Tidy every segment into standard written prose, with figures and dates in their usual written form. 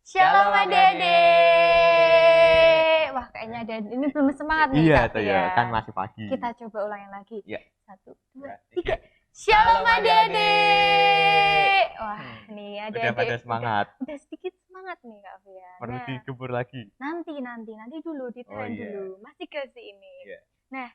Shalom adik-adik. Wah, kayaknya ada ini belum semangat nih. Iya, Kak tuh ya, Fian. kan masih pagi. Kita coba ulangin lagi. Iya. 1, 2, 3. Shalom adik-adik. Wah, nih Udah adik-adik. pada semangat. Udah sedikit semangat nih Kak Fian. Perlu Nah, digempur lagi. nanti dulu ditahan iya. dulu. Masih ke sini. Iya. Nah,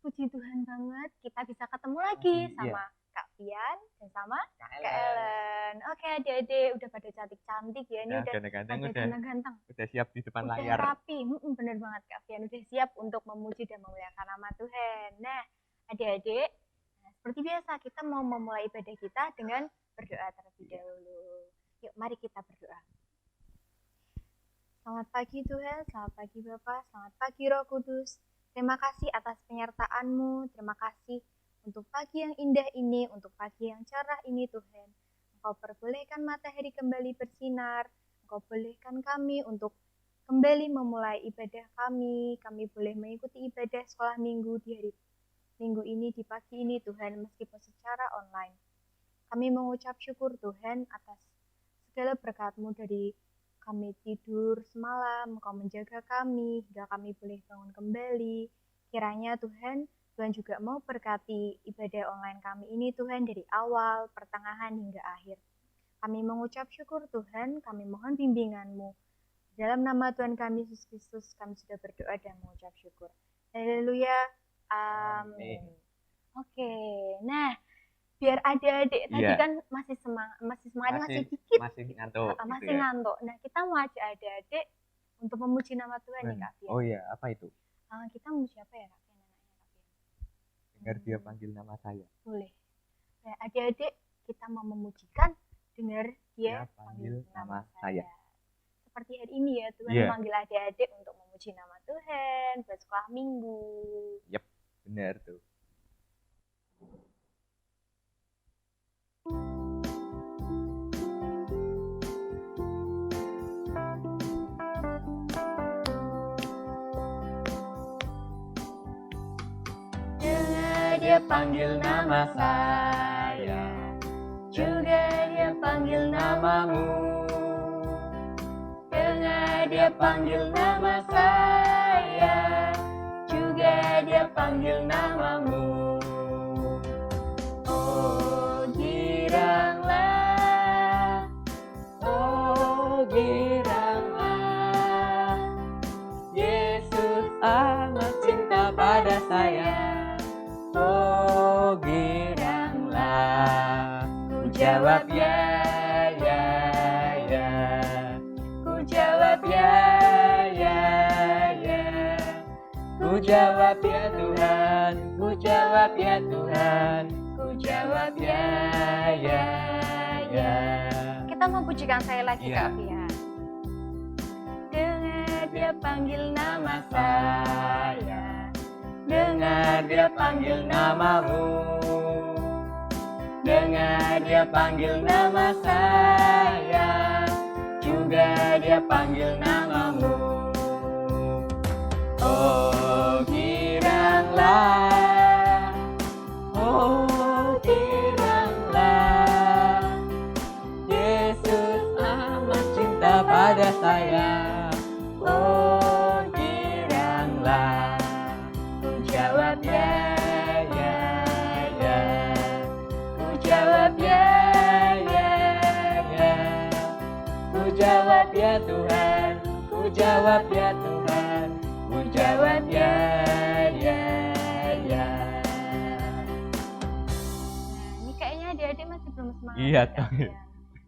puji Tuhan banget kita bisa ketemu lagi sama Iya. Kak Fian dan sama Kak Kak Ellen. Oke adik-adik, udah pada cantik-cantik ya. Ini udah ganteng-ganteng, pada ganteng-ganteng. udah siap di depan Udah layar. rapi, bener banget Kak Fian. Udah siap untuk memuji dan memuliakan nama Tuhan. Nah, adik-adik, seperti biasa kita mau memulai ibadah kita dengan berdoa terlebih dahulu. Yuk, mari kita berdoa. Selamat pagi Tuhan, selamat pagi Bapak, selamat pagi Roh Kudus. Terima kasih atas penyertaan-Mu, terima kasih untuk pagi yang indah ini, untuk pagi yang cerah ini Tuhan. Engkau perbolehkan matahari kembali bersinar, Engkau bolehkan kami untuk kembali memulai ibadah kami boleh mengikuti ibadah sekolah minggu di hari minggu ini, di pagi ini Tuhan, meskipun secara online. Kami mengucap syukur Tuhan atas segala berkat-Mu dari kami tidur semalam, Engkau menjaga kami, hingga kami boleh bangun kembali. Kiranya Tuhan juga mau berkati ibadah online kami ini Tuhan dari awal, pertengahan, hingga akhir. Kami mengucap syukur Tuhan, kami mohon bimbingan-Mu. Dalam nama Tuhan kami Yesus Kristus, kami sudah berdoa dan mengucap syukur. Haleluya, amin. Oke, nah biar adik-adik tadi kan masih semangat, masih dikit, masih ngantuk. masih ngantuk. Nah, kita mau ajak adik-adik untuk memuji nama Tuhan nih Kak Fian. Oh iya, apa itu? Kita memuji apa ya Kak Fian? Dengar dia panggil nama saya. Boleh. Nah, adik-adik kita mau memujikan, dengar dia panggil nama saya. Seperti hari ini ya, Tuhan memanggil adik-adik untuk memuji nama Tuhan buat sekolah minggu. Yep, benar tuh. Dia panggil nama saya, juga dia panggil namamu. Dengar dia panggil nama saya, juga dia panggil namamu. Oh giranglah, oh giranglah, Yesus amat cinta pada saya. Oh giranglah, ku jawab ya, ku jawab ya, ku jawab ya Tuhan, ku jawab ya Tuhan, ku jawab ya. Kita mau pujikan saya lagi Kak Fian. Dengar dia panggil nama saya, dengar dia panggil namamu. Dengar dia panggil nama saya, juga dia panggil namamu. Oh giranglah, oh giranglah, Yesus amat cinta pada saya. Oh giranglah, jawab ya, ku jawab ya, ku jawab ya Tuhan, ku jawab ya Tuhan, ku jawab ya. Nah, ini kayaknya adik-adik masih belum semangat. Iya, tuh.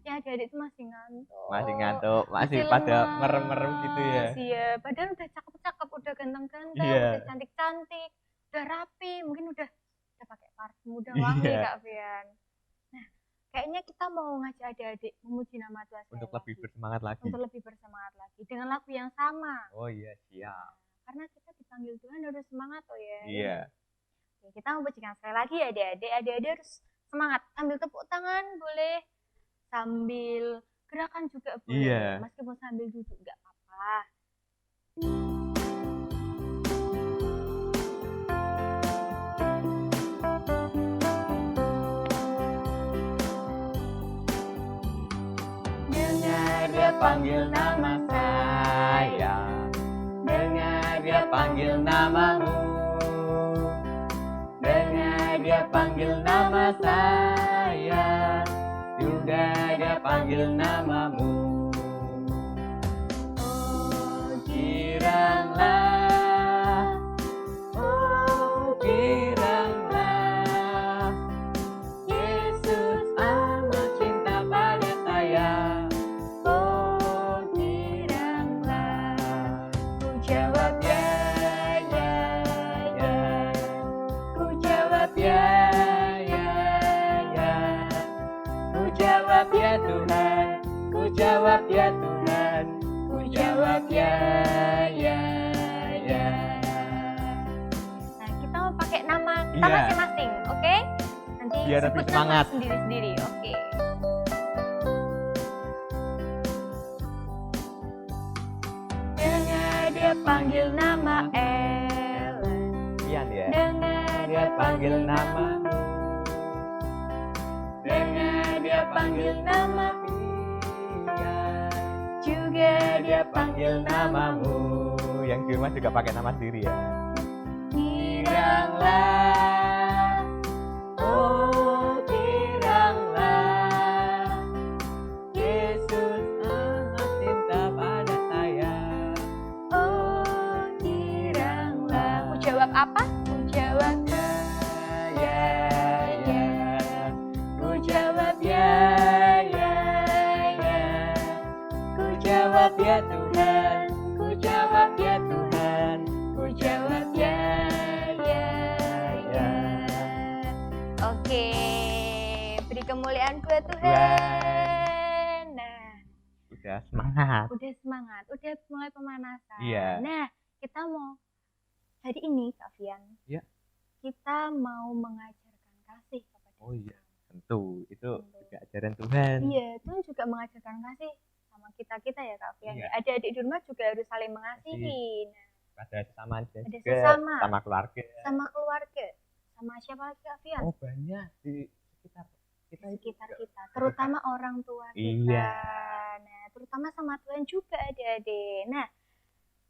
Ya, adik-adik itu masih ngantuk. Masih pada merem-merem gitu ya. Iya, padahal udah cakep-cakep, udah ganteng-ganteng, udah cantik-cantik, udah rapi, mungkin udah pakai parfum, udah wangi Kak Fian. Nah, kayaknya kita mau ngajak adik-adik memuji nama Tuhan untuk lebih bersemangat lagi. Untuk lebih bersemangat lagi dengan lagu yang sama. Oh iya, siap. Karena kita dipanggil Tuhan harus semangat ya. Iya. Oke, kita mau pujikan sekali lagi ya adik-adik. Adik-adik harus semangat. Sambil tepuk tangan boleh, sambil gerakan juga boleh. Iya. Meskipun sambil duduk nggak apa-apa. panggil nama saya, dengar dia panggil namamu, dengar dia panggil nama saya, juga dia panggil namamu. Oh giranglah, oh giranglah, Yesus amat cinta pada saya. Oh giranglah, ku jawab ya, ya, ya, ku jawab ya, ya, ya, ku jawab ya Tuhan, ku jawab ya Tuhan, ku jawab ya, ya, ya. Nah, kita mau pakai nama kita Iya. masing-masing, oke? Nanti Biar sebut lebih nama semangat. sendiri-sendiri, oke? Dengar dia panggil nama Ellen, Ian ya. dengar Dia panggil namamu, dengar dia panggil nama Ian, juga dia panggil namamu. Yang di rumah juga pakai nama sendiri ya. Giranglah, oh giranglah, Yesus amat cinta pada saya. Oh giranglah. Ku jawab apa? Ku jawab Ya, ya, ku jawab ya, ya, ya, ku jawab ya Tuhan, ku jawab ya Tuhan, ku jawab ya, ya, ya. Oke, beri kemuliaan buat Tuhan. Nah, Udah semangat. udah semangat, udah mulai pemanasan. Iya. Nah, kita mau hari ini, Kak Fian. Iya. Kita mau mengajarkan kasih kepada Oh iya, sesama. tentu itu juga ajaran Tuhan. Iya, Tuhan juga mengajarkan kasih sama kita-kita ya, Kak Fian. Iya. Adik-adik di rumah juga harus saling mengasihi. Nah, Pada sesama Ada juga, sesama. sama keluarga. sama keluarga, sama siapa lagi, Kak Fian? Oh banyak di sekitar kita Di itu sekitar juga. kita, terutama orang tua kita. Iya. Nah, terutama sama Tuhan juga adik-adik. Nah,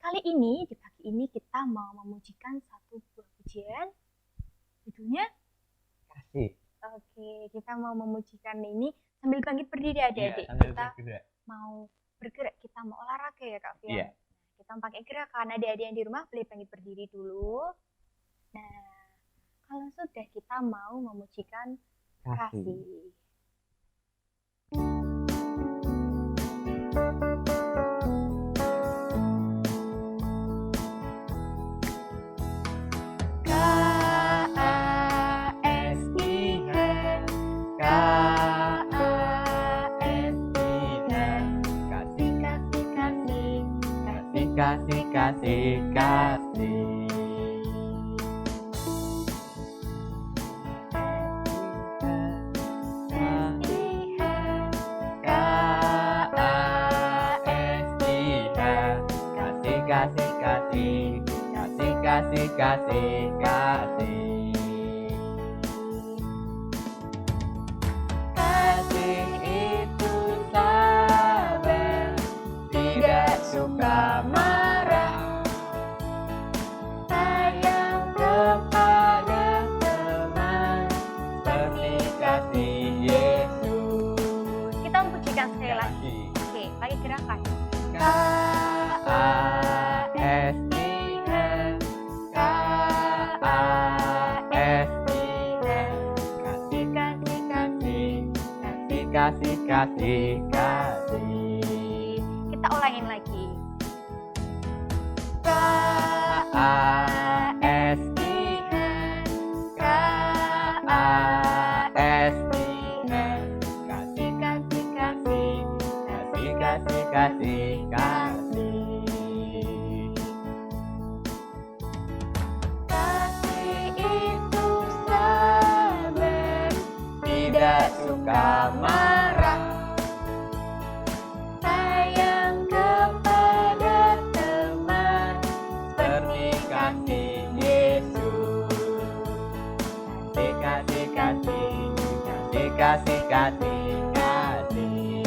kali ini di pagi ini kita mau memujikan satu buah pujian. Judulnya, Kasih. oke, kita mau memujikan ini sambil bangkit berdiri adik-adik. sambil Kita bergerak. mau bergerak, kita mau olahraga ya Kak Fian. Iya. Kita mau pakai gerakan, adik-adik yang di rumah boleh bangkit berdiri dulu. Nah, kalau sudah kita mau memujikan Kasih. kasih. K-A-S-I-N, K-A-S-I-N, kasih, Kasih, kasih, kasih, kasih, kasih, kasih. Kasih, kasih, kasih, kasih, kasih, kasih. Kasih itu sabar, tidak suka marah, sayang kepada teman, seperti kasih Yesus. Kita memujikan sekali lagi. Kasih. Oke, pakai gerakan. K-A-S-I-N, K-A-S-I-N, kasih, kasih, kasih, kasih, kasih, kasih, kasih. Kita ulangin lagi. K-A-S-I-N, K-A-S-I-N, kasih, kasih, kasih, kasih, kasih, kasih, kasih. Kasih itu sabar, tidak suka marah, sayang kepada teman, seperti kasih Yesus. Kasih, kasih, kasih, kasih, kasih, kasih, kasih.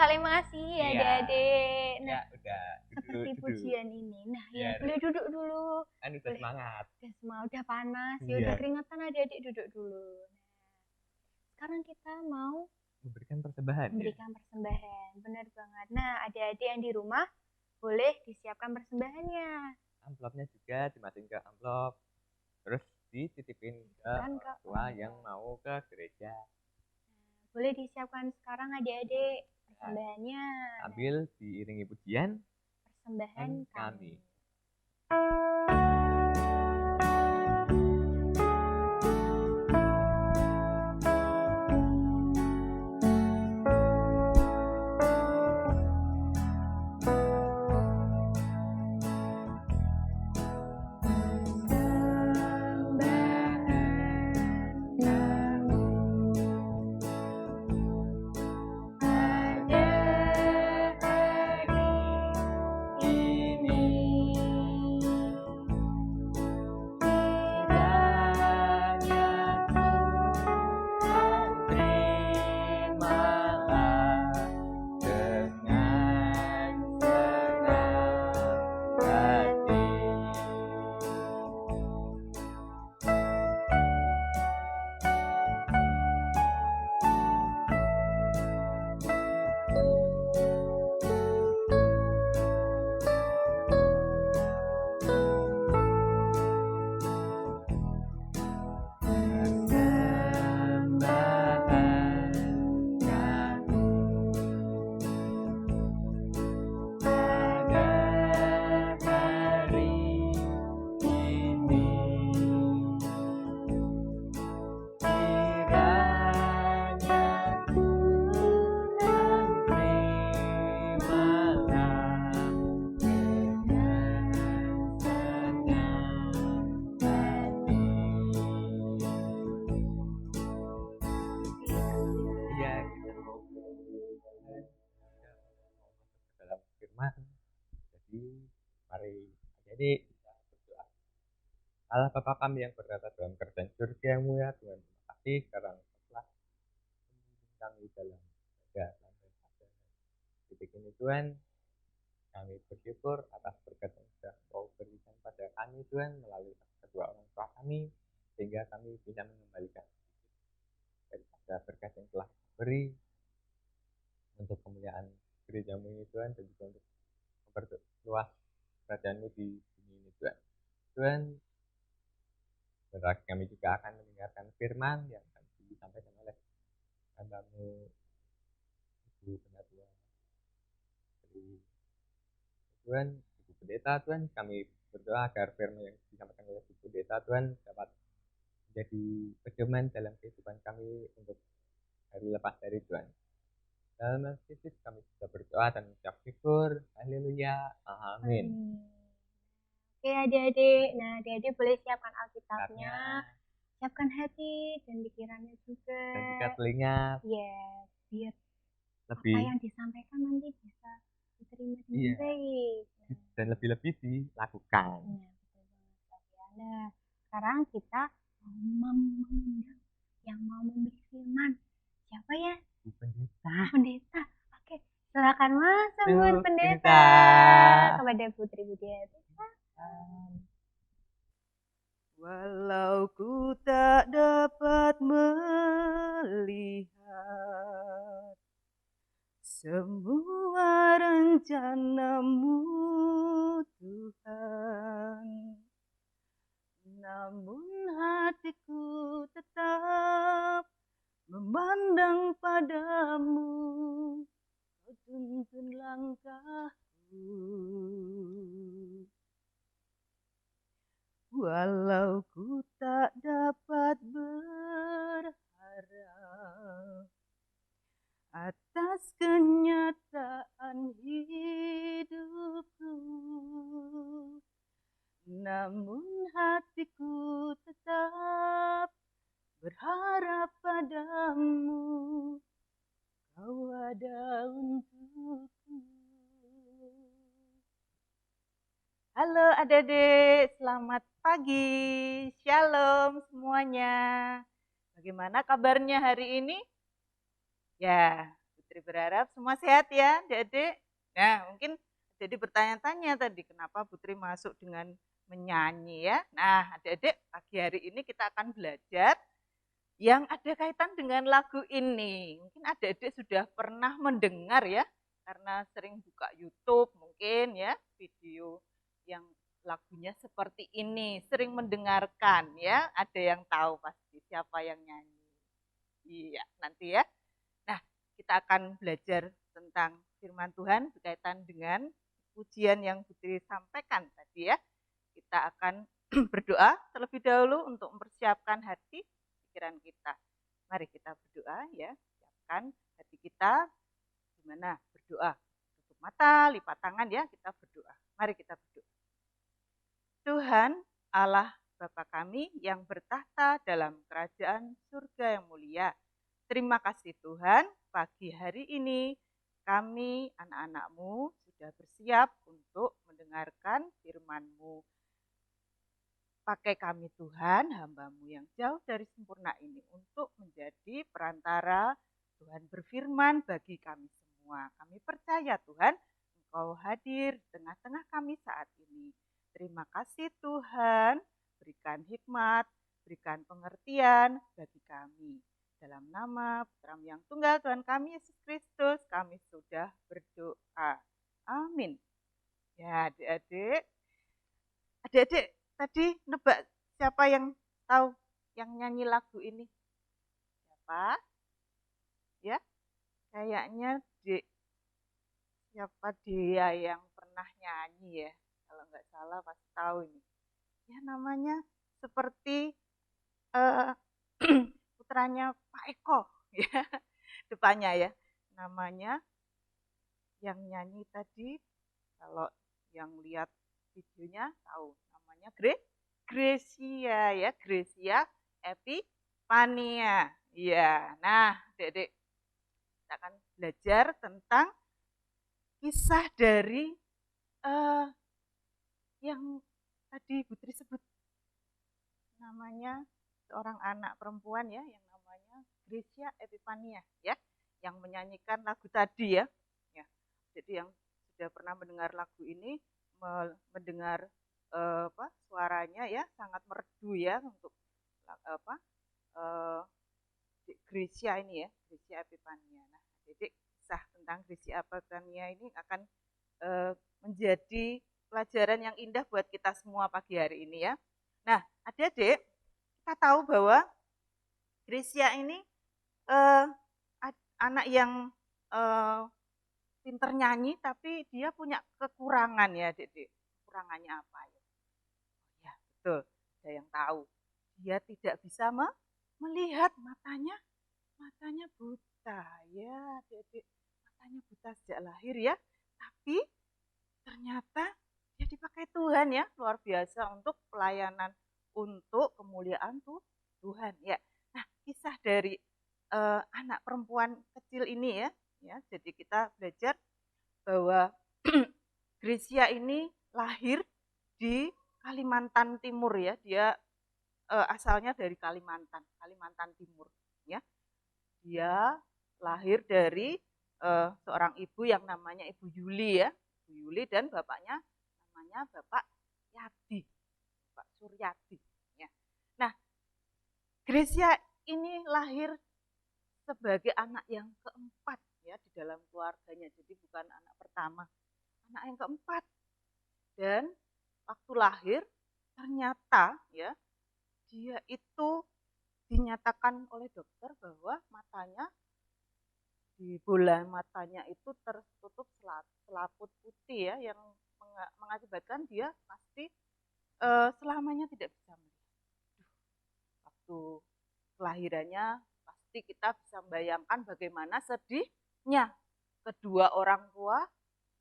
terima kasih ya Iya. adik-adik. Nah, Ya udah seperti duduk. pujian ini. Nah, ya Biar boleh duduk dulu. kan udah Boleh. semangat. Udah panas, ya Iya. udah keringetan adik-adik duduk dulu. Nah, sekarang kita mau Memberikan persembahan. memberikan persembahan. Benar banget. Nah, adik-adik yang di rumah boleh disiapkan persembahannya. Amplopnya juga dimasukin ke amplop. Terus dititipin ke Kan ke orang tua yang mau ke gereja. boleh disiapkan sekarang adik-adik persembahannya. Sambil diiringi pujian Persembahan kami. Jadi mari jadi berdoa. Allah Bapa kami yang berkata dalam kerajaan surga-Mu ya Tuhan, terima kasih sekarang telah membimbing kami dalam pada sampai pada titik ini Tuhan. Kami bersyukur atas berkat yang sudah Kau berikan pada kami Tuhan melalui kedua orang tua kami, sehingga kami bisa mengembalikan daripada berkat yang telah beri untuk kemuliaan gereja-Mu ini Tuhan, dan juga untuk memperluas kerajaan-Mu di bumi ini Tuhan. Tuhan, kami juga akan mendengarkan firman yang akan disampaikan oleh hamba-Mu Ibu Penatua dari Tuhan, Ibu Pendeta Tuhan. Kami berdoa agar firman yang disampaikan oleh Ibu Pendeta Tuhan dapat menjadi pedoman dalam kehidupan kami untuk hari lepas dari Tuhan. Dalam nama Yesus kami sudah berdoa dan mengucap syukur. Haleluya. Amin. Oke adik-adik, nah adik-adik boleh siapkan Alkitabnya, siapkan hati dan pikirannya juga. Dan juga telinga. Yes, biar lebih apa yang disampaikan nanti bisa diterima dengan baik. Dan lebih-lebih dilakukan. Betul banget. Nah, sekarang kita mengundang yang mau memberi firman. Siapa ya? Bu Pendeta. Pendeta. Oke, silakan masuk Bu Pendeta. Kepada Putri Budia. Walau ku tak dapat melihat semua rencana-Mu Tuhan, namun hatiku tetap memandang padamu, Kau tuntun langkahku. Walau ku tak dapat berharap atas kenyataan hidupku, namun hatiku tetap berharap padamu, Kau ada untukku. Halo adik-adik, selamat pagi, shalom semuanya. Bagaimana kabarnya hari ini? Ya, Putri Putri berharap semua sehat ya, Adik-adik. Nah, mungkin jadi bertanya-tanya tadi, kenapa Putri masuk dengan menyanyi ya. Nah, Adik-adik, pagi hari ini kita akan belajar yang ada kaitan dengan lagu ini. Mungkin adik-adik sudah pernah mendengar ya, karena sering buka YouTube mungkin ya, video yang lagunya seperti ini, sering mendengarkan ya, ada yang tahu pasti siapa yang nyanyi. Iya, nanti ya. Nah, kita akan belajar tentang firman Tuhan berkaitan dengan pujian yang Putri sampaikan tadi ya. Kita akan berdoa terlebih dahulu untuk mempersiapkan hati pikiran kita. Mari kita berdoa ya, siapkan hati kita. Gimana berdoa? Tutup mata, lipat tangan ya, kita berdoa. Mari kita berdoa. Tuhan Allah Bapa kami yang bertahta dalam kerajaan surga yang mulia. Terima kasih Tuhan, pagi hari ini kami anak-anak-Mu sudah bersiap untuk mendengarkan firman-Mu. Pakai kami Tuhan, hamba-Mu yang jauh dari sempurna ini untuk menjadi perantara Tuhan berfirman bagi kami semua. Kami percaya Tuhan, Engkau hadir di tengah-tengah kami saat ini. Terima kasih Tuhan, berikan hikmat, berikan pengertian bagi kami. Dalam nama Putra yang tunggal Tuhan kami Yesus Kristus, kami sudah berdoa. Amin. Ya adik-adik, tadi nebak siapa yang tahu yang nyanyi lagu ini? Siapa? Ya, kayaknya siapa dia yang pernah nyanyi ya? Kalau nggak salah pasti tahu ini. Ya namanya seperti putranya Pak Eko ya, depannya ya. Namanya yang nyanyi tadi, kalau yang lihat videonya tahu namanya Gracia ya, Gracia Epifania. Iya. Nah, Dek, kita akan belajar tentang kisah dari yang tadi Putri sebut, namanya seorang anak perempuan ya, yang namanya Gracia Epifania ya, yang menyanyikan lagu tadi ya. Ya. Jadi yang sudah pernah mendengar lagu ini, mendengar suaranya ya sangat merdu ya untuk Gracia ini ya, Gracia Epifania. Nah, jadi kisah tentang Gracia Epifania ini akan menjadi pelajaran yang indah buat kita semua pagi hari ini ya. Nah, adik-adik, kita tahu bahwa Gracia ini anak yang pinter nyanyi, tapi dia punya kekurangan ya, adik-adik. Kekurangannya apa ya? Ya, betul. Ada yang tahu. Dia tidak bisa melihat, matanya buta ya, adik-adik. Matanya buta sejak lahir ya. Tapi ternyata dia dipakai Tuhan ya, luar biasa untuk pelayanan, untuk kemuliaan Tuhan ya. Nah, kisah dari anak perempuan kecil ini ya, jadi kita belajar bahwa Gracia ini lahir di Kalimantan Timur ya, dia asalnya dari Kalimantan Timur ya. Dia lahir dari seorang ibu yang namanya Ibu Yuli ya, Ibu Yuli, dan bapaknya namanya Bapak Yadi, Bapak Suryadi ya. Nah, Gracia ini lahir sebagai anak yang keempat ya di dalam keluarganya, jadi bukan anak pertama, anak yang keempat. Dan waktu lahir ternyata ya dia itu dinyatakan oleh dokter bahwa matanya, di bola matanya itu tertutup selaput putih ya, yang mengakibatkan dia pasti selamanya tidak bisa melihat. Waktu kelahirannya pasti kita bisa membayangkan bagaimana sedihnya kedua orang tua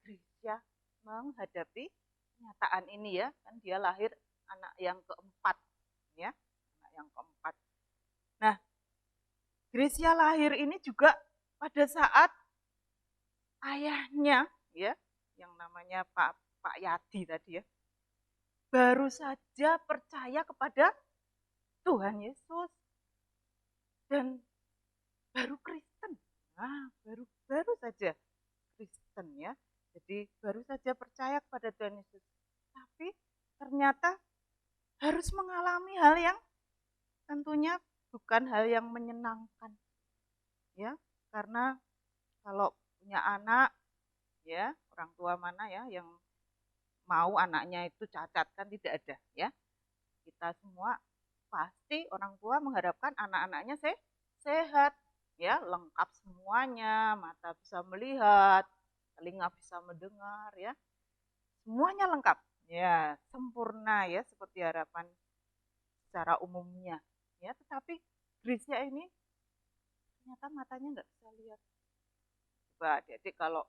Gracia menghadapi kenyataan ini ya, kan dia lahir anak yang keempat ya, anak yang keempat. Nah, Gracia lahir ini juga pada saat ayahnya ya, yang namanya Pak Yadi tadi ya, baru saja percaya kepada Tuhan Yesus dan baru Kristen. Nah, baru saja Kristen ya. Jadi baru saja percaya kepada Tuhan Yesus. Tapi ternyata harus mengalami hal yang tentunya bukan hal yang menyenangkan. Ya, karena kalau punya anak ya, orang tua mana ya yang mau anaknya itu cacat, kan tidak ada ya. Kita semua pasti orang tua mengharapkan anak-anaknya sehat ya, lengkap semuanya, mata bisa melihat, telinga bisa mendengar ya, semuanya lengkap ya, sempurna ya seperti harapan secara umumnya ya. Tetapi Grisya ini ternyata matanya nggak bisa lihat. Coba adik-adik kalau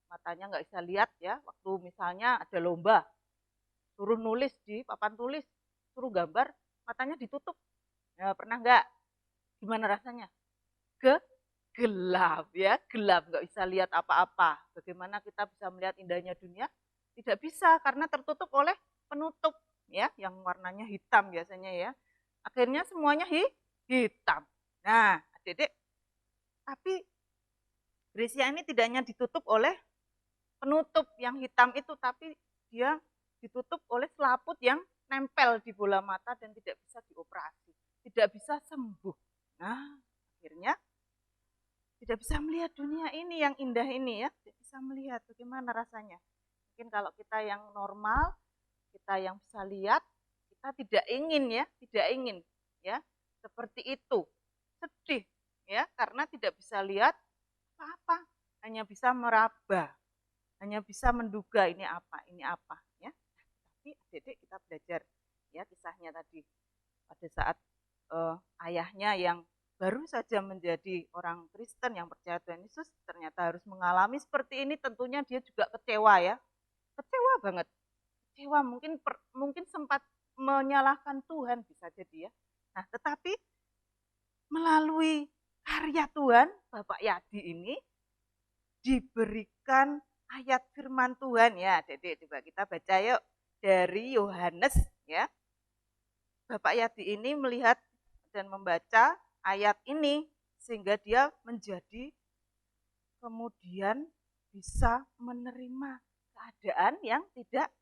matanya nggak bisa lihat ya, waktu misalnya ada lomba, suruh nulis di papan tulis, suruh gambar, matanya ditutup. Ya, pernah nggak? Gimana rasanya? Gelap ya, gelap, nggak bisa lihat apa-apa. Bagaimana kita bisa melihat indahnya dunia? Tidak bisa karena tertutup oleh penutup ya, yang warnanya hitam biasanya ya. Akhirnya semuanya hitam. Nah, adik-adik, tapi Grisya ini tidak hanya ditutup oleh penutup yang hitam itu, tapi dia ditutup oleh selaput yang nempel di bola mata dan tidak bisa dioperasi, tidak bisa sembuh. Nah, akhirnya tidak bisa melihat dunia ini yang indah ini ya, tidak bisa melihat bagaimana rasanya. Mungkin kalau kita yang normal, kita yang bisa lihat, kita tidak ingin ya, seperti itu. Sedih ya, karena tidak bisa lihat apa-apa, hanya bisa meraba, hanya bisa menduga ini apa ya. Tapi adik-adik kita belajar ya kisahnya tadi pada saat ayahnya yang baru saja menjadi orang Kristen yang percaya Tuhan Yesus ternyata harus mengalami seperti ini, tentunya dia juga kecewa ya, kecewa banget, kecewa, mungkin sempat menyalahkan Tuhan bisa jadi ya. Nah, tetapi melalui karya Tuhan, Bapak Yadi ini diberikan ayat firman Tuhan ya. Jadi coba kita baca yuk dari Yohanes ya. Bapak Yadi ini melihat dan membaca ayat ini sehingga dia menjadi kemudian bisa menerima keadaan yang tidak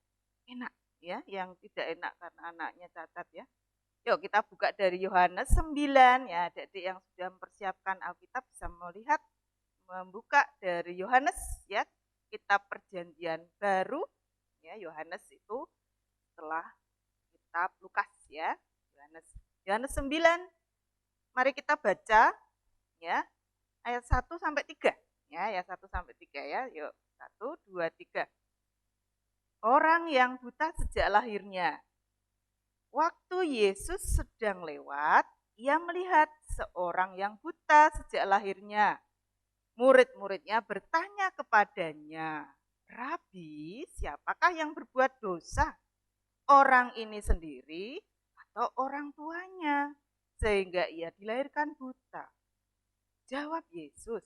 enak ya, yang tidak enak karena anaknya cacat ya. Yuk kita buka dari Yohanes 9 ya, adik-adik yang sudah mempersiapkan Alkitab bisa melihat, membuka dari Yohanes ya, kitab Perjanjian Baru ya. Yohanes itu setelah kitab Lukas ya. Yohanes 9. Mari kita baca ya ayat 1 sampai 3 ya, ayat 1 sampai 3 ya. Yuk, 1 2 3. Orang yang buta sejak lahirnya. Waktu Yesus sedang lewat, ia melihat seorang yang buta sejak lahirnya. Murid-muridnya bertanya kepadanya, "Rabi, siapakah yang berbuat dosa? Orang ini sendiri atau orang tuanya, sehingga ia dilahirkan buta?" Jawab Yesus,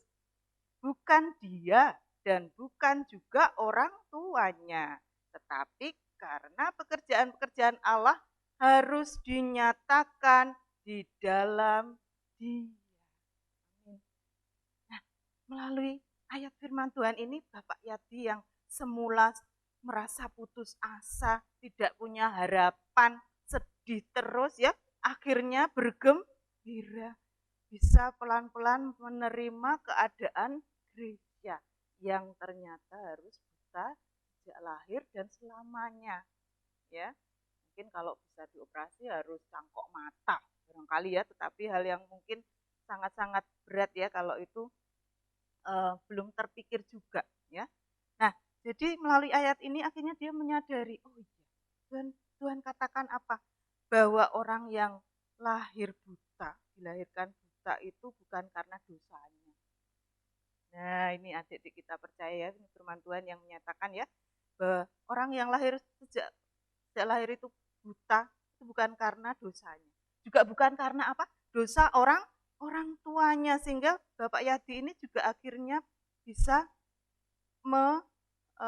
"Bukan dia dan bukan juga orang tuanya, tetapi karena pekerjaan-pekerjaan Allah harus dinyatakan di dalam dia." Nah, melalui ayat firman Tuhan ini, Bapak Yadi yang semula merasa putus asa, tidak punya harapan, sedih terus ya, akhirnya bergembira, bisa pelan-pelan menerima keadaan gereja yang ternyata harus buta sejak lahir dan selamanya ya. Mungkin kalau bisa dioperasi harus cangkok mata barangkali ya, tetapi hal yang mungkin sangat-sangat berat ya kalau itu belum terpikir juga ya. Nah, jadi melalui ayat ini akhirnya dia menyadari, oh iya, Tuhan katakan apa? Bahwa orang yang lahir buta, dilahirkan buta itu bukan karena dosanya. Nah, ini adik-adik kita percaya ya, ini firman Tuhan yang menyatakan ya, bahwa orang yang lahir sejak lahir itu buta itu bukan karena dosanya, juga bukan karena apa? Dosa orang tuanya, sehingga Bapak Yadi ini juga akhirnya bisa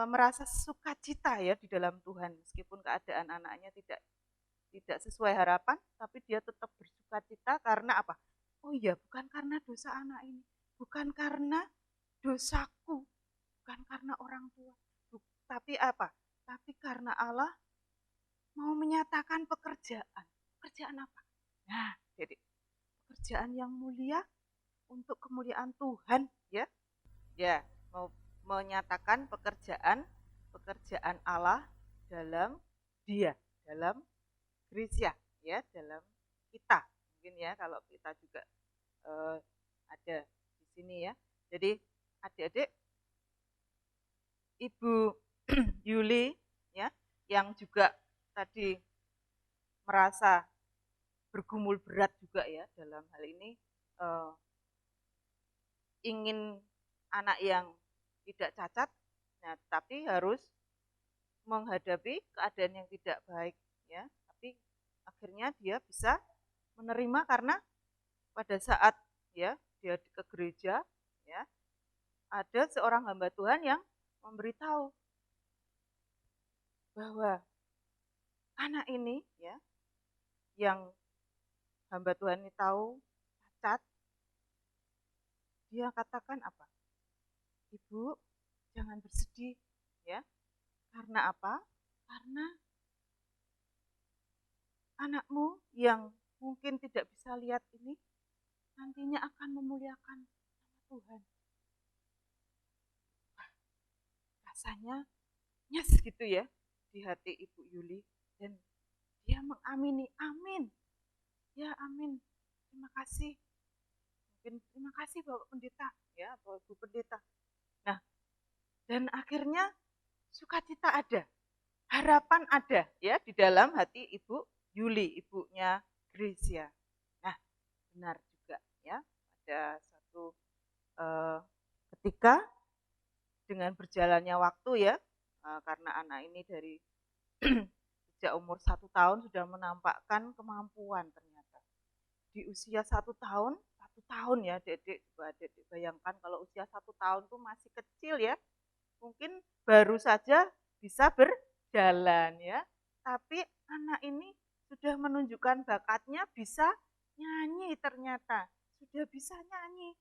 merasa sukacita ya di dalam Tuhan, meskipun keadaan anaknya tidak sesuai harapan, tapi dia tetap bersukacita karena apa? Oh iya, bukan karena dosa anak ini, bukan karena dosaku, bukan karena orang tua, tapi apa? Tapi karena Allah mau menyatakan pekerjaan. Pekerjaan apa? Nah, jadi pekerjaan yang mulia untuk kemuliaan Tuhan, ya. Ya, mau menyatakan pekerjaan Allah dalam dia, dalam gereja, ya, dalam kita. Mungkin ya kalau kita juga ada di sini ya. Jadi adik-adik, Ibu Yuli ya, yang juga tadi merasa bergumul berat juga ya dalam hal ini, ingin anak yang tidak cacat, nah tapi harus menghadapi keadaan yang tidak baik ya. Tapi akhirnya dia bisa menerima karena pada saat ya dia ke gereja ya, ada seorang hamba Tuhan yang memberitahu bahwa anak ini ya, yang hamba Tuhan ini tahu cacat, dia katakan apa? Ibu, jangan bersedih ya. Karena apa? Karena anakmu yang mungkin tidak bisa lihat ini nantinya akan memuliakan nama Tuhan. Rasanya nyes gitu ya di hati Ibu Yuli, dan dia mengamini, amin. Ya amin. Terima kasih. Mungkin terima kasih Bapak Pendeta ya, atau Ibu Pendeta. Nah, dan akhirnya sukacita ada, harapan ada ya di dalam hati Ibu Yuli, ibunya Gracia. Nah, benar juga ya, ada satu ketika dengan berjalannya waktu ya, karena anak ini dari sejak umur 1 tahun sudah menampakkan kemampuan ternyata. Di usia 1 tahun ya Dedek, coba Dedek bayangkan kalau usia 1 tahun itu masih kecil ya, mungkin baru saja bisa berjalan ya. Tapi anak ini sudah menunjukkan bakatnya bisa nyanyi ternyata, sudah bisa nyanyi,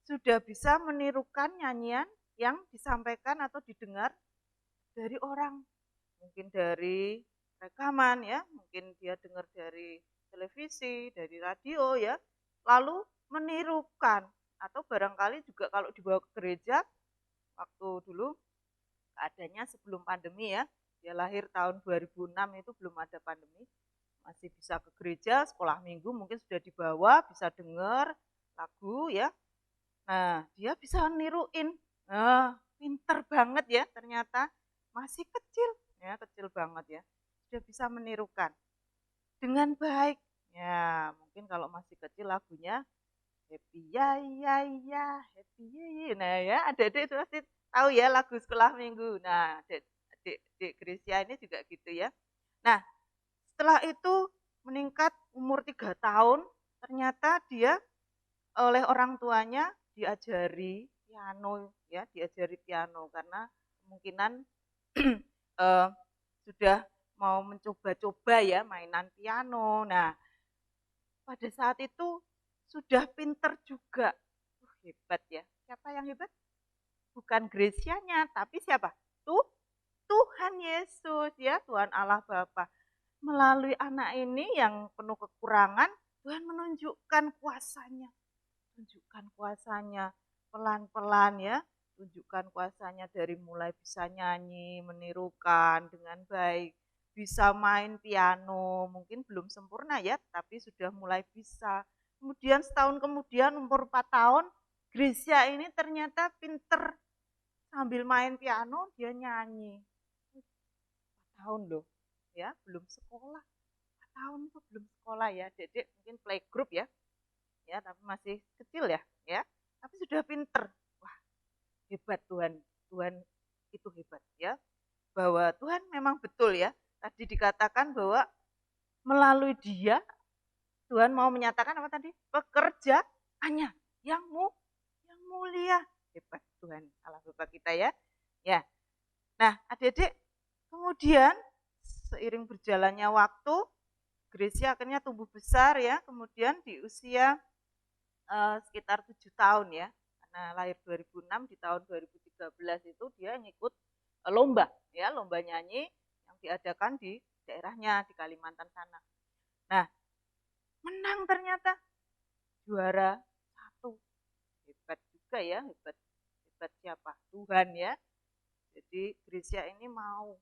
sudah bisa menirukan nyanyian yang disampaikan atau didengar dari orang, mungkin dari rekaman ya, mungkin dia dengar dari televisi, dari radio ya, lalu menirukan, atau barangkali juga kalau dibawa ke gereja, waktu dulu keadaannya sebelum pandemi ya, dia lahir tahun 2006 itu belum ada pandemi, masih bisa ke gereja, sekolah minggu mungkin sudah dibawa, bisa dengar lagu ya. Nah, dia bisa niruin. Nah, pinter banget ya ternyata. Masih kecil, ya kecil banget ya. Sudah bisa menirukan dengan baik. Ya, mungkin kalau masih kecil lagunya happy ya ya ya, happy ya ya. Nah, ya adik-adik itu pasti tahu ya lagu sekolah minggu. Nah, adik Gracia ini juga gitu ya. Nah, setelah itu meningkat umur 3 tahun, ternyata dia oleh orang tuanya diajari piano ya, diajari piano karena kemungkinan sudah mau mencoba-coba ya mainan piano. Nah, pada saat itu sudah pinter juga. Hebat ya. Siapa yang hebat? Bukan Gresianya, tapi siapa? Tuhan Yesus ya, Tuhan Allah Bapa. Melalui anak ini yang penuh kekurangan, Tuhan menunjukkan kuasanya. Tunjukkan kuasanya pelan-pelan ya, tunjukkan kuasanya dari mulai bisa nyanyi, menirukan dengan baik, bisa main piano, mungkin belum sempurna ya, tapi sudah mulai bisa. Kemudian setahun kemudian umur 4 tahun, Gracia ini ternyata pinter, sambil main piano dia nyanyi. 4 tahun loh, ya belum sekolah. 4 tahun itu belum sekolah ya, Dedek mungkin playgroup ya, tapi masih kecil ya, tapi sudah pinter. Wah, hebat Tuhan, Tuhan itu hebat ya. Bahwa Tuhan memang betul ya. Tadi dikatakan bahwa melalui dia Tuhan mau menyatakan apa tadi? Pekerjaannya yang mulia. Hebat Tuhan Allah Bapa kita ya. Ya. Nah, adik-adik, kemudian seiring berjalannya waktu, Gracia akhirnya tumbuh besar ya. Kemudian di usia sekitar 7 tahun ya. Karena lahir 2006, di tahun 2013 itu dia ngikut lomba ya, lomba nyanyi yang diadakan di daerahnya di Kalimantan sana. Nah, menang ternyata juara 1. Hebat juga ya, hebat siapa? Tuhan ya. Jadi Grisya ini mau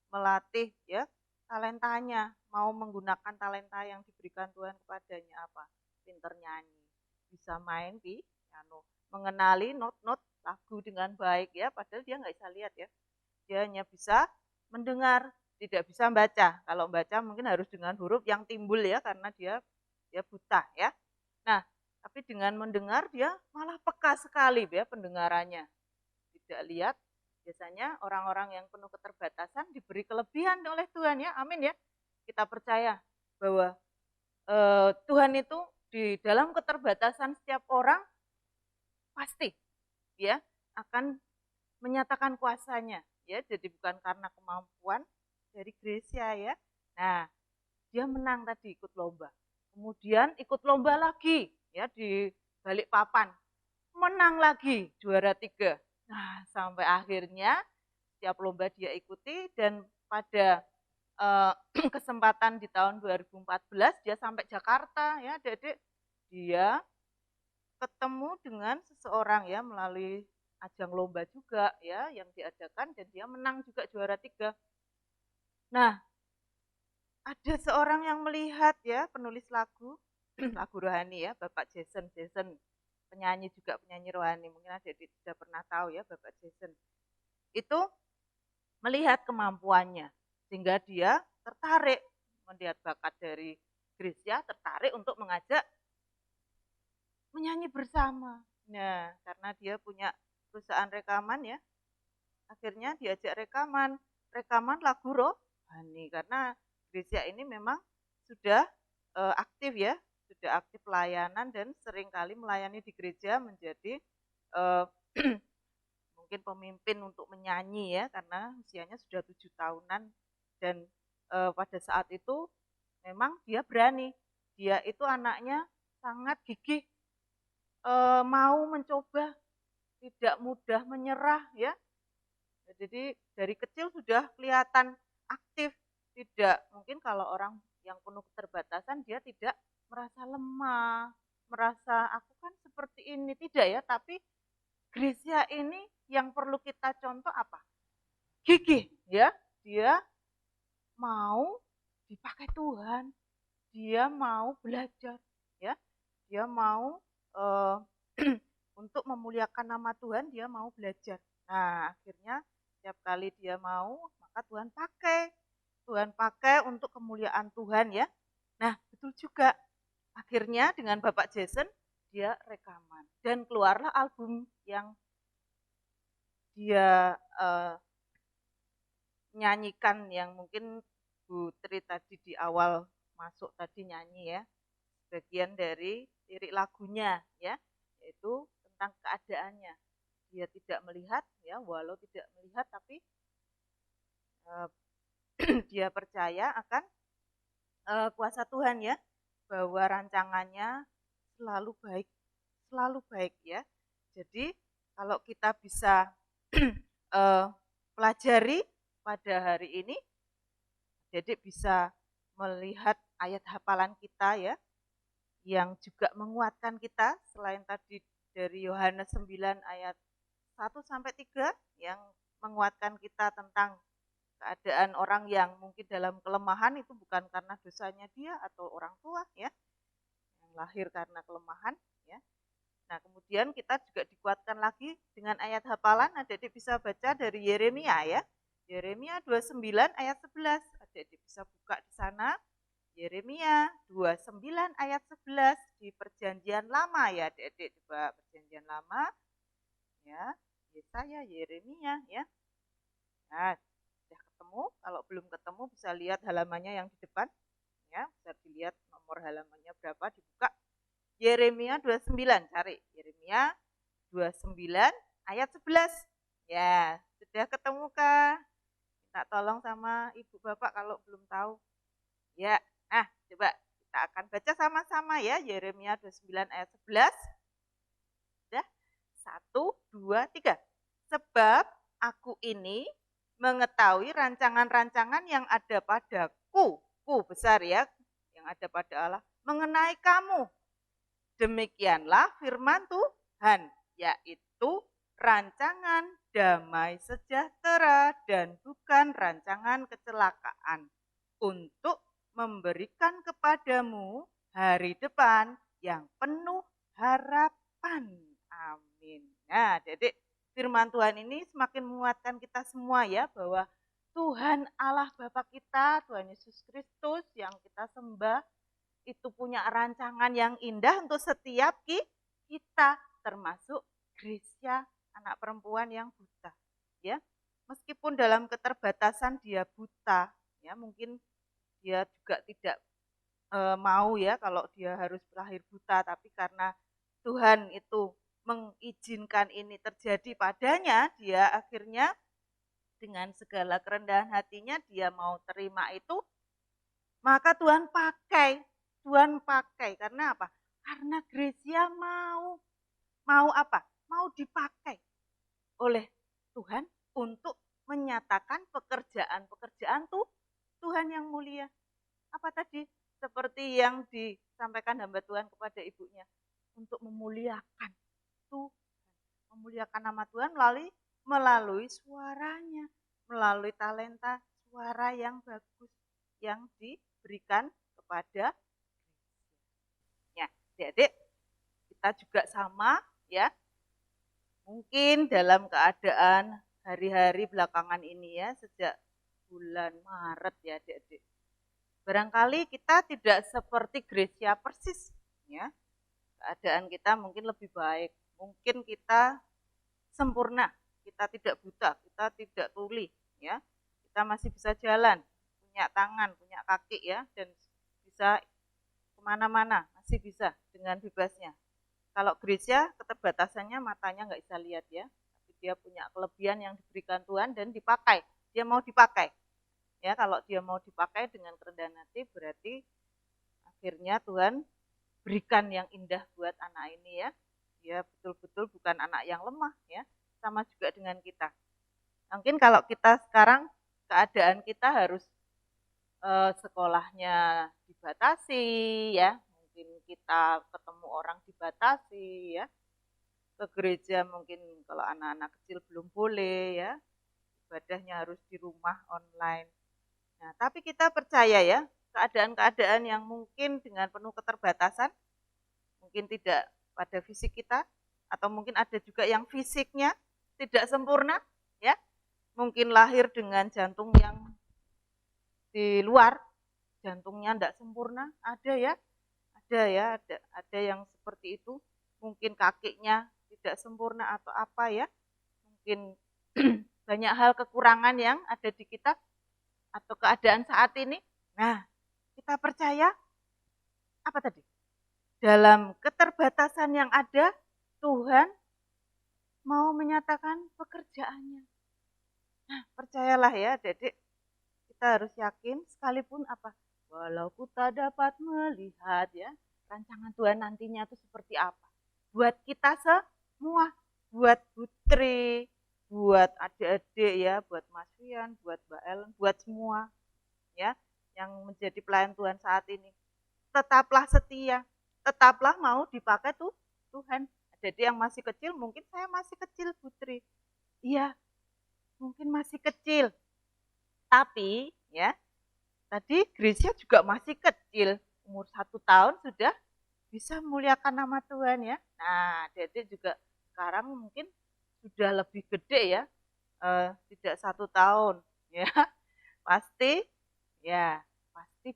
melatih ya talentanya, mau menggunakan talenta yang diberikan Tuhan kepadanya apa? Pinter nyanyi, bisa main piano, mengenali not-not lagu dengan baik ya, padahal dia nggak bisa lihat ya. Dia hanya bisa mendengar, tidak bisa membaca. Kalau membaca mungkin harus dengan huruf yang timbul ya, karena dia buta ya. Nah, tapi dengan mendengar dia malah peka sekali ya pendengarannya. Tidak lihat, biasanya orang-orang yang penuh keterbatasan diberi kelebihan oleh Tuhan ya, amin ya. Kita percaya bahwa Tuhan itu di dalam keterbatasan setiap orang pasti ya akan menyatakan kuasanya ya, jadi bukan karena kemampuan dari Grisya ya. Nah, dia menang tadi ikut lomba. Kemudian ikut lomba lagi ya di Balikpapan. Menang lagi juara 3. Nah, sampai akhirnya setiap lomba dia ikuti dan pada kesempatan di tahun 2014 dia sampai Jakarta ya, Dedek. Dia ketemu dengan seseorang ya melalui ajang lomba juga ya yang diadakan dan dia menang juga juara 3. Nah, ada seorang yang melihat ya penulis lagu lagu rohani ya, Bapak Jason penyanyi juga, penyanyi rohani, mungkin adik-adik sudah pernah tahu ya Bapak Jason. Itu melihat kemampuannya sehingga dia tertarik melihat bakat dari Grisya, tertarik untuk mengajak menyanyi bersama. Nah, karena dia punya perusahaan rekaman ya, akhirnya diajak rekaman lagu rohani karena Grisya ini memang sudah aktif ya, sudah aktif pelayanan dan seringkali melayani di gereja menjadi mungkin pemimpin untuk menyanyi ya, karena usianya sudah 7 tahunan dan pada saat itu memang dia berani, dia itu anaknya sangat gigih, mau mencoba, tidak mudah menyerah ya. Jadi dari kecil sudah kelihatan aktif, tidak mungkin kalau orang yang penuh keterbatasan dia tidak merasa lemah, merasa aku kan seperti ini, tidak ya, tapi Grisya ini yang perlu kita contoh apa? Gigih ya, dia mau dipakai Tuhan, dia mau belajar ya, dia mau untuk memuliakan nama Tuhan, dia mau belajar. Nah, akhirnya setiap kali dia mau, maka Tuhan pakai untuk kemuliaan Tuhan ya. Nah, betul juga. Akhirnya dengan Bapak Jason dia rekaman dan keluarlah album yang dia nyanyikan yang mungkin Bu Tri tadi di awal masuk tadi nyanyi ya, bagian dari lirik lagunya ya, yaitu tentang keadaannya. Dia tidak melihat ya, walau tidak melihat tapi dia percaya akan kuasa Tuhan ya, bahwa rancangannya selalu baik ya. Jadi kalau kita bisa pelajari pada hari ini, jadi bisa melihat ayat hafalan kita ya, yang juga menguatkan kita selain tadi dari Yohanes 9 ayat 1-3 yang menguatkan kita tentang keadaan orang yang mungkin dalam kelemahan itu bukan karena dosanya dia atau orang tua ya, yang lahir karena kelemahan ya. Nah, kemudian kita juga dikuatkan lagi dengan ayat hafalan, adik-adik bisa baca dari Yeremia ya. Yeremia 29 ayat 11, adik-adik bisa buka di sana. Yeremia 29 ayat 11 di Perjanjian Lama ya, adik-adik, coba Perjanjian Lama ya, Yesaya, Yeremia ya. Nah, sudah ketemu, kalau belum ketemu bisa lihat halamannya yang di depan ya, bisa dilihat nomor halamannya berapa, dibuka. Yeremia 29, cari Yeremia 29 ayat 11. Ya, sudah ketemu kah? Minta tolong sama ibu bapak kalau belum tahu. Ya, nah coba Kita akan baca sama-sama ya, Yeremia 29 ayat 11. Sudah? 1, 2, 3. Sebab aku ini mengetahui rancangan-rancangan yang ada padaku, besar ya, yang ada pada Allah, mengenai kamu. Demikianlah firman Tuhan, yaitu rancangan damai sejahtera dan bukan rancangan kecelakaan, untuk memberikan kepadamu hari depan yang penuh harapan. Amin. Nah, jadi firman Tuhan ini semakin menguatkan kita semua ya, bahwa Tuhan Allah Bapa kita, Tuhan Yesus Kristus yang kita sembah, itu punya rancangan yang indah untuk setiap kita, termasuk Gracia, anak perempuan yang buta. Ya, meskipun dalam keterbatasan dia buta, ya mungkin dia juga tidak mau ya kalau dia harus lahir buta, tapi karena Tuhan itu mengizinkan ini terjadi padanya, dia akhirnya dengan segala kerendahan hatinya dia mau terima itu, maka Tuhan pakai karena apa? Karena Gracia mau apa? Mau dipakai oleh Tuhan untuk menyatakan pekerjaan-pekerjaan Tuhan yang mulia. Apa tadi? Seperti yang disampaikan hamba Tuhan kepada ibunya, untuk memuliakan Tuhan, memuliakan nama Tuhan melalui suaranya, melalui talenta suara yang bagus yang diberikan kepada ya. Adik-adik, kita juga sama ya. Mungkin dalam keadaan hari-hari belakangan ini ya, sejak bulan Maret ya adik-adik, barangkali kita tidak seperti Gracia persis ya. Keadaan kita mungkin lebih baik, mungkin kita sempurna, kita tidak buta, kita tidak tuli ya. Kita masih bisa jalan, punya tangan, punya kaki ya, dan bisa kemana-mana, masih bisa dengan bebasnya. Kalau Gracia keterbatasannya matanya nggak bisa lihat ya, tapi dia punya kelebihan yang diberikan Tuhan dan dipakai. Dia mau dipakai. Ya, kalau dia mau dipakai dengan kerendahan hati, berarti akhirnya Tuhan berikan yang indah buat anak ini ya. Dia betul-betul bukan anak yang lemah ya, sama juga dengan kita. Mungkin kalau kita sekarang keadaan kita harus sekolahnya dibatasi ya, mungkin kita ketemu orang dibatasi ya, ke gereja mungkin kalau anak-anak kecil belum boleh ya, ibadahnya harus di rumah online. Nah, tapi kita percaya ya, keadaan-keadaan yang mungkin dengan penuh keterbatasan, mungkin tidak pada fisik kita, atau mungkin ada juga yang fisiknya tidak sempurna ya, mungkin lahir dengan jantung yang di luar, jantungnya tidak sempurna, ada yang seperti itu, mungkin kakinya tidak sempurna atau apa ya, mungkin banyak hal kekurangan yang ada di kita atau keadaan saat ini. Nah, kita percaya apa tadi? Dalam keterbatasan yang ada, Tuhan mau menyatakan pekerjaannya. Nah, percayalah ya, Dedek, kita harus yakin sekalipun apa? Walau kita dapat melihat ya, rancangan Tuhan nantinya itu seperti apa. Buat kita semua, buat Putri, buat adik-adik ya, buat Mas Rian, buat Mbak Ellen, buat semua ya, yang menjadi pelayan Tuhan saat ini. Tetaplah setia, tetaplah mau dipakai Tuhan. Adik-adik yang masih kecil, mungkin saya masih kecil Putri. Iya, mungkin masih kecil. Tapi ya, tadi Gracia juga masih kecil, umur 1 tahun sudah bisa memuliakan nama Tuhan ya. Nah, adik-adik juga sekarang mungkin sudah lebih gede ya, tidak 1 tahun ya, pasti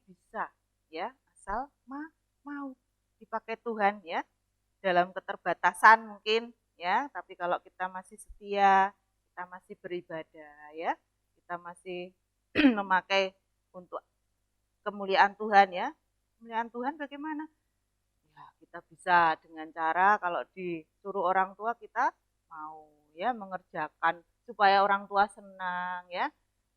bisa ya, asal mau dipakai Tuhan ya, dalam keterbatasan mungkin ya, tapi kalau kita masih setia, kita masih beribadah ya, kita masih memakai untuk kemuliaan Tuhan ya. Kemuliaan Tuhan bagaimana? Ya, kita bisa dengan cara kalau disuruh orang tua kita mau ya mengerjakan supaya orang tua senang ya,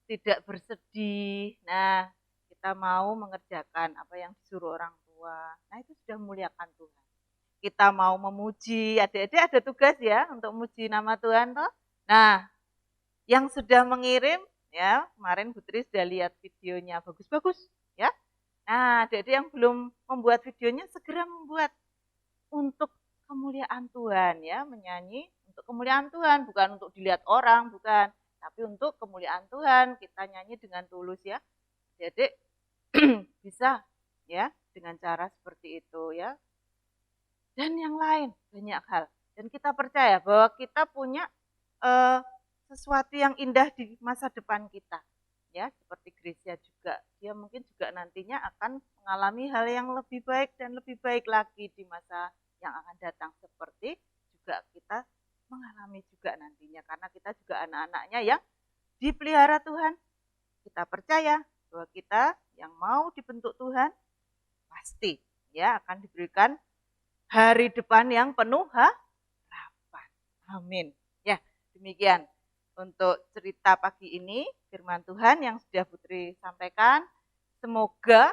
tidak bersedih. Nah, kita mau mengerjakan apa yang disuruh orang tua. tua. Nah, itu sudah memuliakan Tuhan. Kita mau memuji, adik-adik ada tugas ya untuk memuji nama Tuhan toh. Nah, yang sudah mengirim ya, kemarin Putri sudah lihat videonya bagus-bagus ya. Nah, adik-adik yang belum membuat videonya segera membuat untuk kemuliaan Tuhan ya, menyanyi untuk kemuliaan Tuhan, bukan untuk dilihat orang, bukan, tapi untuk kemuliaan Tuhan. Kita nyanyi dengan tulus ya. Adik-adik bisa ya dengan cara seperti itu ya. Dan yang lain banyak hal. Dan kita percaya bahwa kita punya sesuatu yang indah di masa depan kita. Ya, seperti Gracia juga. Dia mungkin juga nantinya akan mengalami hal yang lebih baik dan lebih baik lagi di masa yang akan datang. Seperti juga kita mengalami juga nantinya. Karena kita juga anak-anaknya yang dipelihara Tuhan. Kita percaya bahwa kita yang mau dibentuk Tuhan pasti ya akan diberikan hari depan yang penuh harapan. Amin. Ya, demikian untuk cerita pagi ini, firman Tuhan yang sudah Putri sampaikan. Semoga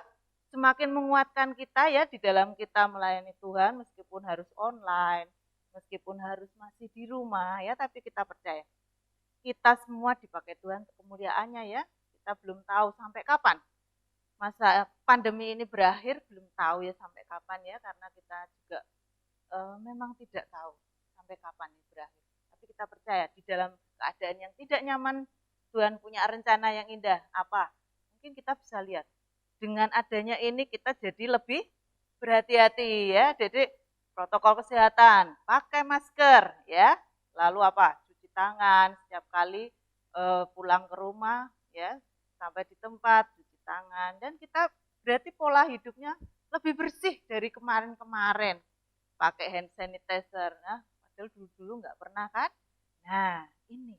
semakin menguatkan kita ya di dalam kita melayani Tuhan meskipun harus online, meskipun harus masih di rumah ya, tapi kita percaya. Kita semua dipakai Tuhan untuk kemuliaannya ya. Kita belum tahu sampai kapan masa pandemi ini berakhir, belum tahu ya sampai kapan ya, karena kita juga memang tidak tahu sampai kapan ini berakhir. Tapi kita percaya di dalam keadaan yang tidak nyaman, Tuhan punya rencana yang indah. Apa? Mungkin kita bisa lihat dengan adanya ini kita jadi lebih berhati-hati ya. Jadi protokol kesehatan, pakai masker ya. Lalu apa? Cuci tangan setiap kali pulang ke rumah ya, sampai di tempat cuci tangan, dan kita berarti pola hidupnya lebih bersih dari kemarin-kemarin. Pakai hand sanitizer, nah padahal dulu-dulu nggak pernah kan. Nah ini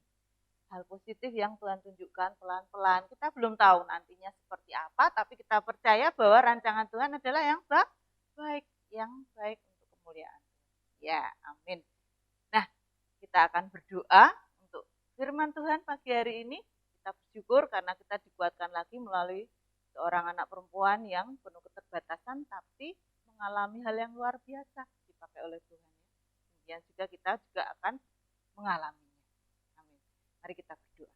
hal positif yang Tuhan tunjukkan pelan-pelan. Kita belum tahu nantinya seperti apa, tapi kita percaya bahwa rancangan Tuhan adalah yang baik, yang baik untuk kemuliaan. Ya, amin. Nah, kita akan berdoa untuk firman Tuhan pagi hari ini. Kita bersyukur karena kita dikuatkan lagi melalui seorang anak perempuan yang penuh keterbatasan, tapi mengalami hal yang luar biasa dipakai oleh Tuhan. Kemudian juga kita juga akan mengalaminya. Amin. Mari kita berdoa.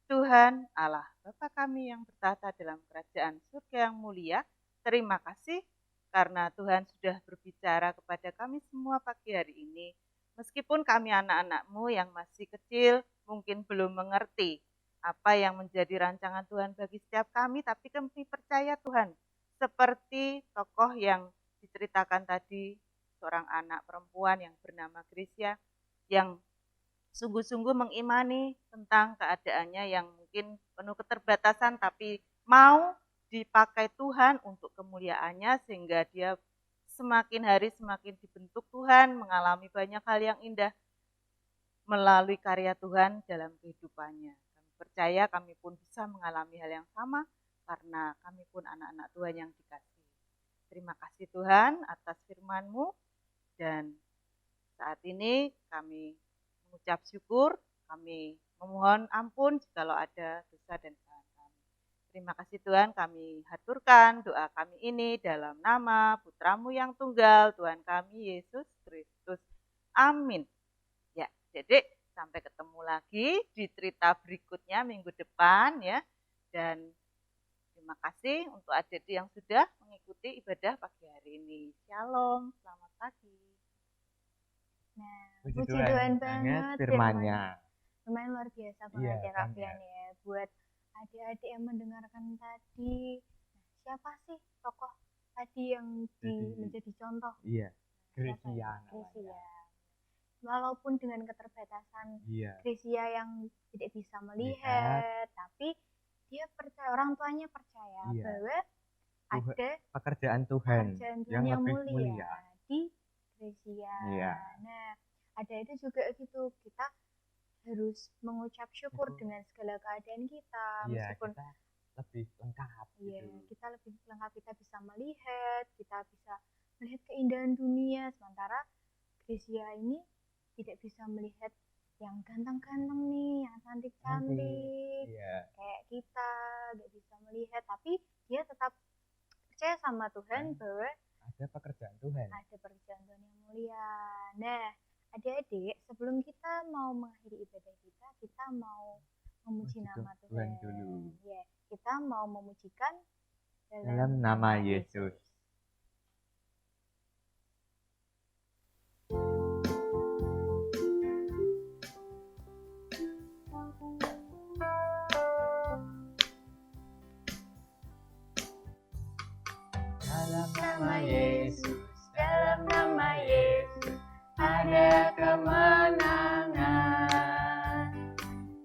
Tuhan Allah, Bapa kami yang bertata dalam kerajaan surga yang mulia, terima kasih karena Tuhan sudah berbicara kepada kami semua pagi hari ini. Meskipun kami anak-anak-Mu yang masih kecil, mungkin belum mengerti apa yang menjadi rancangan Tuhan bagi setiap kami, tapi kami percaya Tuhan, seperti tokoh yang diceritakan tadi, seorang anak perempuan yang bernama Gracia, yang sungguh-sungguh mengimani tentang keadaannya yang mungkin penuh keterbatasan, tapi mau dipakai Tuhan untuk kemuliaannya, sehingga dia semakin hari semakin dibentuk Tuhan, mengalami banyak hal yang indah melalui karya Tuhan dalam kehidupannya. Kami percaya kami pun bisa mengalami hal yang sama, karena kami pun anak-anak Tuhan yang dikasihi. Terima kasih Tuhan atas firman-Mu, dan saat ini kami mengucap syukur, kami memohon ampun jikalau ada dosa dan kesalahan kami. Terima kasih Tuhan, kami haturkan doa kami ini dalam nama Putra-Mu yang tunggal, Tuhan kami Yesus Kristus. Amin. Ya, jadi sampai ketemu lagi di cerita berikutnya minggu depan ya. Dan terima kasih untuk adik-adik yang sudah mengikuti ibadah pagi hari ini. Shalom, selamat pagi. Nah, Puji puji Tuhan banget firman-Nya. Lumayan luar biasa banget ya Kak Fian ya. Buat adik-adik yang mendengarkan tadi, siapa sih tokoh tadi yang menjadi contoh? Iya, Gracia. Gracia. Walaupun dengan keterbatasan Iya. Gracia yang tidak bisa melihat, tapi dia percaya, orang tuanya percaya bahwa ada pekerjaan Tuhan yang lebih mulia di Gracia. Iya. Nah, ada itu juga gitu, kita harus mengucap syukur dengan segala keadaan kita, meskipun kita lebih lengkap. Iya, kita lebih lengkap, kita bisa melihat keindahan dunia, sementara Gracia ini tidak bisa melihat yang ganteng-ganteng nih, yang cantik-cantik, kayak kita nggak bisa melihat, tapi dia tetap percaya sama Tuhan bahwa ada pekerjaan Tuhan. ada pekerjaan Tuhan yang mulia. Nah, adik-adik, sebelum kita mau mengakhiri ibadah kita, kita mau memuji Puji nama Tuhan Tuhan dulu. Ya, kita mau memujikan Dalam nama Yesus. Dalam nama Yesus, dalam nama Yesus, ada kemenangan.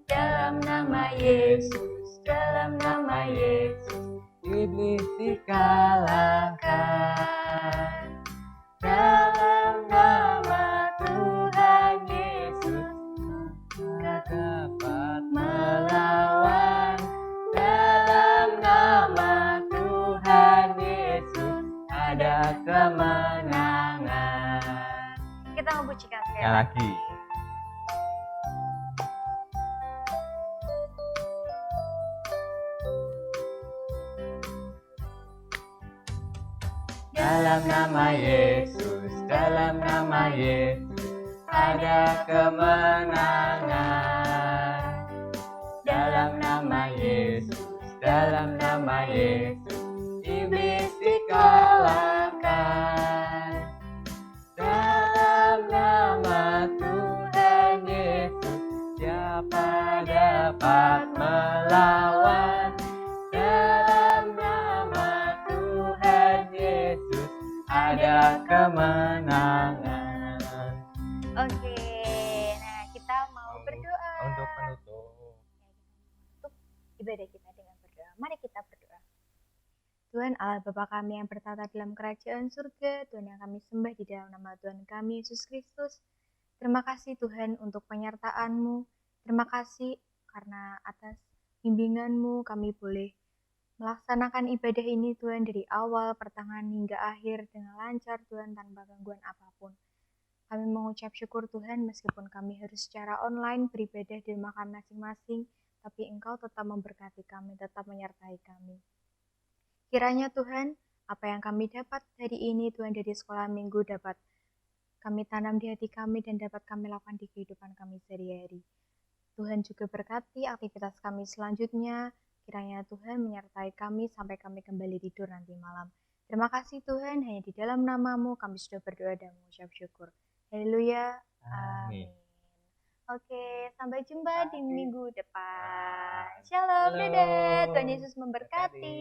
Dalam nama Yesus, dalam nama Yesus, iblis dikalahkan. Dalam nama Tuhan Yesus, tak dapat melawan. Dalam nama Tuhan Yesus, ada kemenangan. Kita memujikan sekali Lagi. Dalam nama Yesus, dalam nama Yesus, ada kemenangan. Dalam nama Yesus, dalam nama Yesus, iblis dikalahkan. Dalam nama Tuhan Yesus, siapa dapat melawan? Dalam nama Tuhan Yesus, ada kemenangan. Oke, nah kita mau berdoa Untuk penutup. Tutup ibadah kita dengan berdoa. Mari kita berdoa. Tuhan Allah Bapa kami yang bertata dalam kerajaan surga, Tuhan yang kami sembah di dalam nama Tuhan kami Yesus Kristus. Terima kasih Tuhan untuk penyertaan-Mu. Terima kasih karena atas bimbingan-Mu kami boleh melaksanakan ibadah ini Tuhan dari awal, pertengahan hingga akhir dengan lancar Tuhan tanpa gangguan apapun. Kami mengucap syukur Tuhan meskipun kami harus secara online beribadah di rumah kami masing-masing, tapi Engkau tetap memberkati kami, tetap menyertai kami. Kiranya Tuhan, apa yang kami dapat hari ini Tuhan dari sekolah minggu dapat kami tanam di hati kami dan dapat kami lakukan di kehidupan kami sehari-hari. Tuhan juga berkati aktivitas kami selanjutnya. Kiranya Tuhan menyertai kami sampai kami kembali tidur nanti malam. Terima kasih Tuhan, hanya di dalam nama-Mu kami sudah berdoa dan mengucap syukur. Haleluya. Amin. Oke, sampai jumpa di minggu depan. Shalom, dadah. Tuhan Yesus memberkati.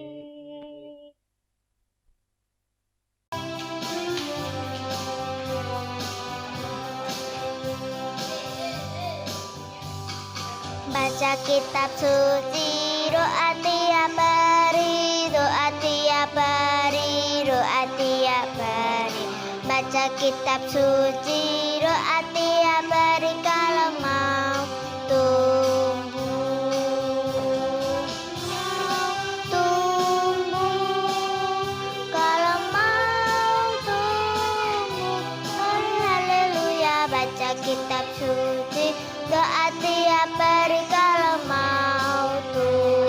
Baca kitab suci, doa tiap hari, doa tiap hari, doa tiap hari. Baca kitab suci, doa tiap hari kalau mau tumbuh. Kalau mau tumbuh. Haleluya, baca kitab suci, doa tiap hari kalau mau tumbuh.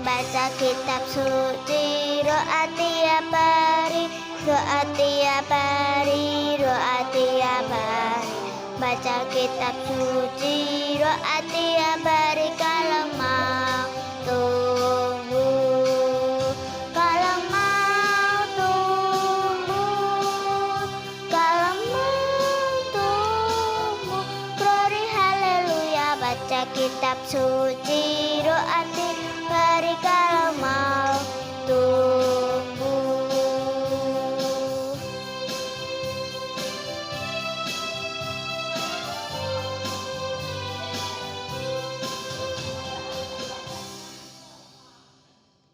Baca kitab suci, doa tiap hari, doa tiap hari, doa tiap hari. Baca kitab suci, doa tiap hari kalau mau tumbuh. Kalau mau tumbuh, kalau mau tumbuh. Glory haleluya, baca kitab suci, doa